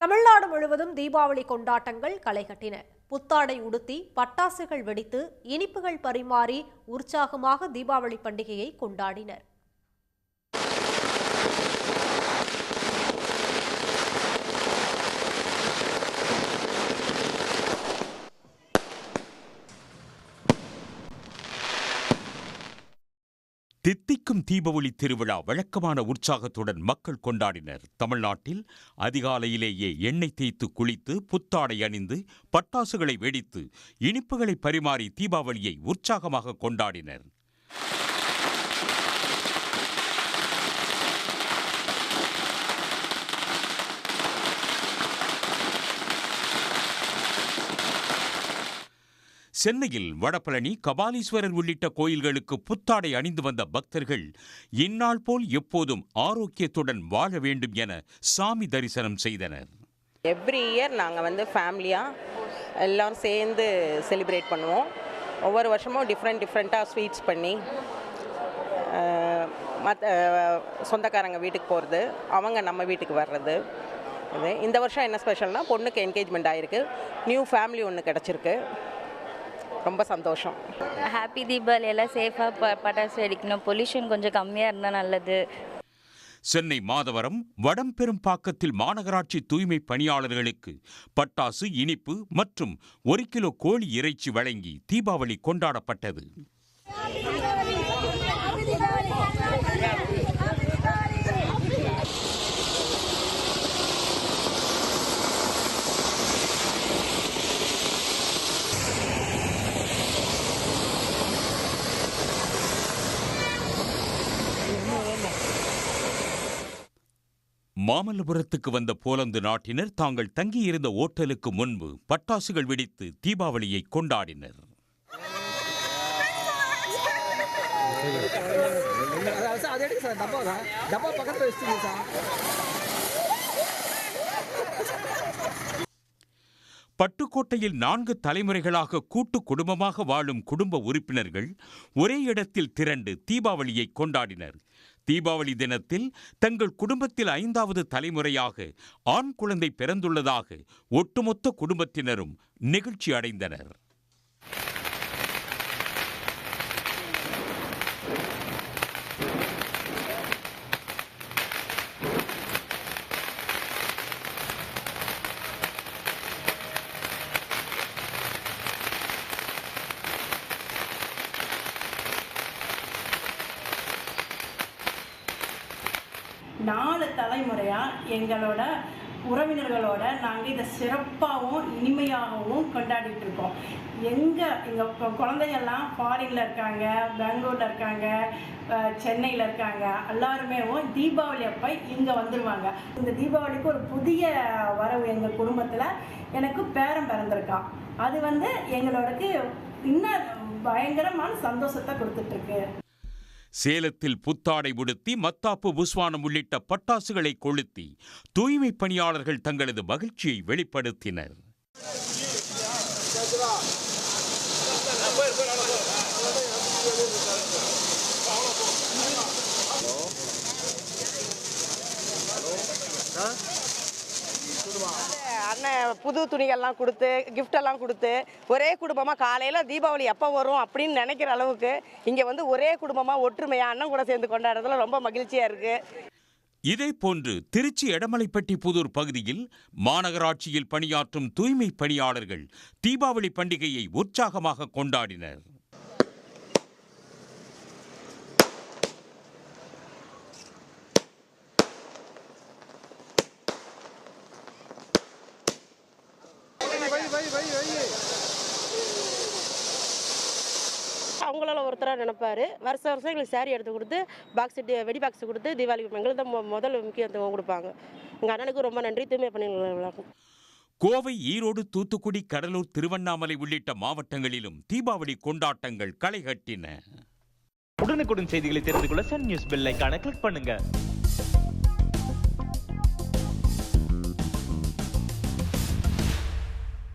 தமிழ்நாடு முழுவதும் தீபாவளி கொண்டாட்டங்கள் களைகட்டின. புத்தாடை உடுத்தி பட்டாசுகள் வெடித்து இனிப்புகள் பரிமாறி உற்சாகமாக தீபாவளி பண்டிகையை கொண்டாடினர். தித்திக்கும் தீபாவளி திருவிழா வழக்கமான உற்சாகத்துடன் மக்கள் கொண்டாடினர். தமிழ்நாட்டில் அதிகாலையிலேயே எண்ணெய் தேய்த்து குளித்து புத்தாடை அணிந்து பட்டாசுகளை வெடித்து இனிப்புகளை பரிமாறி தீபாவளியை உற்சாகமாக கொண்டாடினர். சென்னையில் வடபழனி, கபாலீஸ்வரர் உள்ளிட்ட கோயில்களுக்கு புத்தாடை அணிந்து வந்த பக்தர்கள் இந்நாள் போல் எப்போதும் ஆரோக்கியத்துடன் வாழ வேண்டும் என சாமி தரிசனம் செய்தனர். எவ்ரி இயர் நாங்கள் ஃபேமிலியாக எல்லோரும் சேர்ந்து செலிப்ரேட் பண்ணுவோம். ஒவ்வொரு வருஷமும் டிஃப்ரெண்ட்டாக ஸ்வீட்ஸ் பண்ணி சொந்தக்காரங்க வீட்டுக்கு போகிறது, அவங்க நம்ம வீட்டுக்கு வர்றது. இந்த வருஷம் என்ன ஸ்பெஷல்னால் பொண்ணுக்கு என்கேஜ்மெண்ட் ஆகிருக்கு, நியூ ஃபேமிலி ஒன்று கிடச்சிருக்கு. ரொம்ப சந்தோஷம். ஹாப்பி தீபாவளி. எல்லாம் சேஃபாக பட்டாசு வெடிக்கணும், பொல்யூஷன் கொஞ்சம் கம்மியாக இருந்தால் நல்லது. சென்னை மாதவரம் வடம்பெரும்பாக்கத்தில் மாநகராட்சி தூய்மை பணியாளர்களுக்கு பட்டாசு, இனிப்பு மற்றும் 1 கிலோ கோழி இறைச்சி வழங்கி தீபாவளி கொண்டாடப்பட்டது. மாமல்லபுரத்துக்கு வந்த போலந்து நாட்டினர் தாங்கள் தங்கியிருந்த ஓட்டலுக்கு முன்பு பட்டாசுகள் வெடித்து தீபாவளியை கொண்டாடினர். பட்டுக்கோட்டையில் 4 தலைமுறைகளாக கூட்டு குடும்பமாக வாழும் குடும்ப உறுப்பினர்கள் ஒரே இடத்தில் திரண்டு தீபாவளியை கொண்டாடினர். தீபாவளி தினத்தில் தங்கள் குடும்பத்தில் 5வது தலைமுறையாக ஆண் குழந்தை பிறந்துள்ளதாக ஒட்டுமொத்த குடும்பத்தினரும் நெகிழ்ச்சி அடைந்தனர். நாலு தலைமுறையாக எங்களோட உறவினர்களோட நாங்கள் இதை சிறப்பாகவும் இனிமையாகவும் கொண்டாடிட்டு இருக்கோம். எங்கள் குழந்தைங்கள்லாம் ஃபாரினில் இருக்காங்க, பெங்களூரில் இருக்காங்க, சென்னையில் இருக்காங்க. எல்லாருமே தீபாவளி அப்போ இங்கே வந்துடுவாங்க. இந்த தீபாவளிக்கு ஒரு புதிய வரவு எங்கள் குடும்பத்தில் எனக்கு பேரன் பிறந்திருக்கான். அது எங்களோடக்கு இன்னும் பயங்கரமான சந்தோஷத்தை கொடுத்துட்ருக்கு. சேலத்தில் புத்தாடை உடுத்தி மத்தாப்பு, புஸ்வானம் உள்ளிட்ட பட்டாசுகளை கொளுத்தி தூய்மை பணியாளர்கள் தங்களது மகிழ்ச்சியை வெளிப்படுத்தினர். அண்ணன் புது துணிகள்லாம் கொடுத்து, கிஃப்டெல்லாம் கொடுத்து, ஒரே குடும்பமாக காலையில் தீபாவளி எப்போ வரும் அப்படின்னு நினைக்கிற அளவுக்கு இங்கே ஒரே குடும்பமாக ஒற்றுமையாக அண்ணன் கூட சேர்ந்து கொண்டாடுறதுல ரொம்ப மகிழ்ச்சியாக இருக்குது. இதேபோன்று திருச்சி எடமலைப்பட்டி புதூர் பகுதியில் மாநகராட்சியில் பணியாற்றும் தூய்மை பணியாளர்கள் தீபாவளி பண்டிகையை உற்சாகமாக கொண்டாடினர். அவங்களால ஒருத்தராக நினைப்பாரு. வருஷம் எங்களுக்கு சாரி எடுத்து கொடுத்து வெடி பாக்ஸ் கொடுத்து தீபாவளிக்கு எங்களுக்கு தான் முதல் முக்கியத்துவம் கொடுப்பாங்க. எங்கள் அண்ணனுக்கு ரொம்ப நன்றி. தூய்மை பணியாளர்களுக்கு. கோவை, ஈரோடு, தூத்துக்குடி, கடலூர், திருவண்ணாமலை உள்ளிட்ட மாவட்டங்களிலும் தீபாவளி கொண்டாட்டங்கள் களைகட்டின. உடனுக்குடன் செய்திகளை தெரிந்து கொள்ள சன் நியூஸ் பெல் ஐகானை கிளிக் பண்ணுங்க.